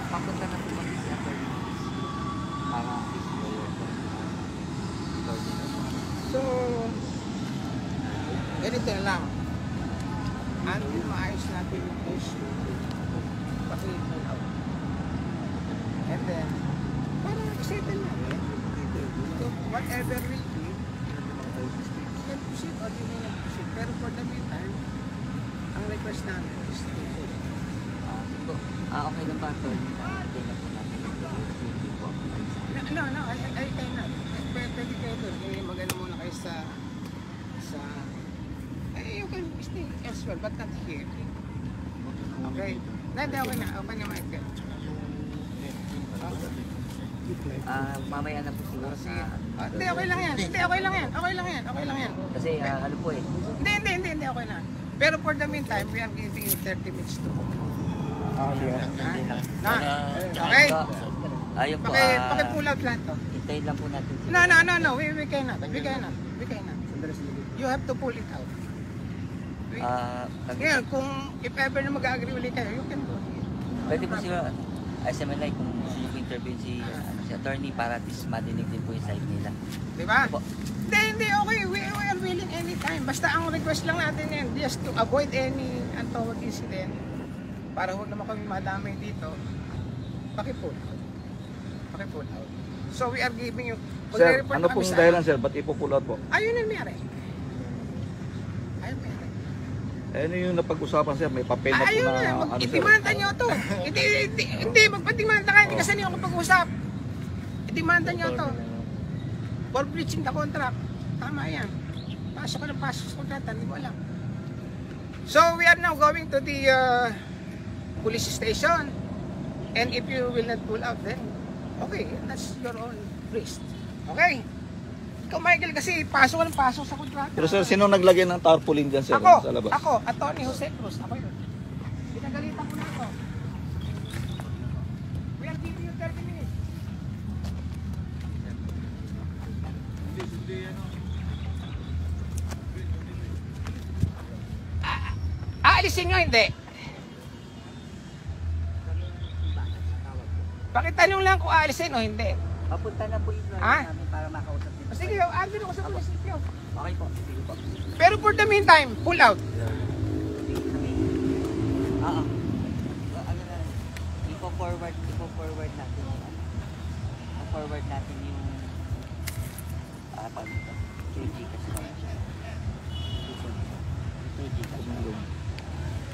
papunta na po kami sa attorney para So, ganito na lang. Until maayos natin yung issue, paki-pull out. And then, para settle natin. So, whatever will be, you can proceed or you may not proceed. Pero for the meantime, ang request namin is to pull. okay lang ba attorney? Okay lang po natin. No, I cannot. Pwede kayo doon. Mag-ano muna kayo sa you can stay elsewhere, but not here. Okay? Hindi, okay na. Open yung mic. Mamaya na po siguro sa... Hindi, okay lang yan. Hindi, okay lang yan. Okay lang yan. Okay lang yan. Kasi ano po eh. Hindi, okay na. Pero for the meantime, we are giving you 30 minutes to. Okay? Ayun po. Paki-pull out lang to. Hintayin lang po natin. No. We cannot. You have to pull it out. Ngayon, kung if ever na mag-agree ulit kayo, you can go. Pwede po siya SMLI kung gusto nyo interview si attorney para at least madinig din po yung side nila. Diba? Hindi, okay. We are willing anytime. Basta ang request lang natin yan, just to avoid any untoward incident, para huwag naman kami madamay dito, paki-pull out. So we are giving you... Sir, ano pong dahilan sir? Ba't ipo-pull out po? Ayun ang mayari. Ano yung napag-usapan sir? May papel na po Ayun na... na, itimanda nyo to. Hindi, magpatimanda kayo, hindi kasi niyo ako pag-usap. Itimanda nyo to. For breaching the contract. Tama yan. Pasok sa kontrata, hindi mo alam. So we are now going to the police station. And if you will not pull out, then okay, that's your own risk. Okay? Ikaw, Michael, kasi pasok sa kontrata. Pero sir, sino naglagay ng tarpaulin dyan sir? Ako, sa labas? ako, Atty. Jose Cruz. Ako yun. Pinagalitan ko na ako. We are giving you 30 minutes. Aalisin nyo, hindi. Pakitanong lang kung aalisin o hindi. Papunta na po yung lawyer namin para makausap din. Sige, argue ako sa munisipyo. Okay po. Sige po. Pero for the meantime, pull out. Oo. Ano na, ipo-forward natin yung forward natin yung paano ito? QG kasi QG kasi.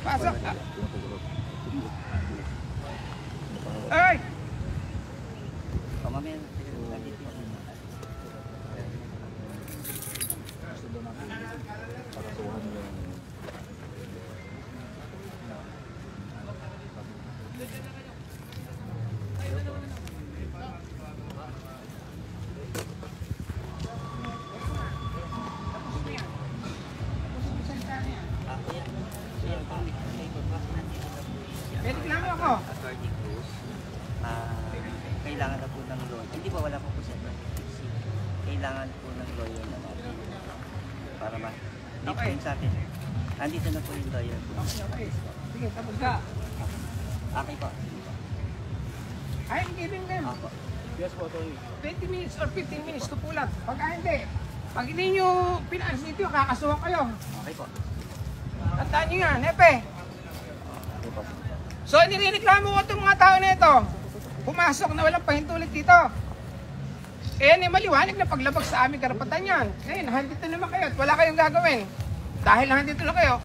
Pasok. Ay! Mamaya Reklamo ako. Attorney Cruz, kailangan na po ng lawyer. Hindi ba wala po po sa kailangan po ng lawyer na natin para Okay. sa atin. Andito na po yung lawyer po. Okay. Sige, tapos ka. Okay po. I'm giving them Yes po, Tony. 20 minutes or 15 minutes to pull out. Pag hindi nyo pinaalis dito, kakasuhan kayo. Okay po. Tandaan nyo yan, Hepe. So, nilireklamo ko itong mga tao na ito. Pumasok na walang pahintulit dito. Maliwanag na paglabag sa aming karapatan yan. Ngayon, nandito naman kayo at wala kayong gagawin. Dahil nandito na kayo,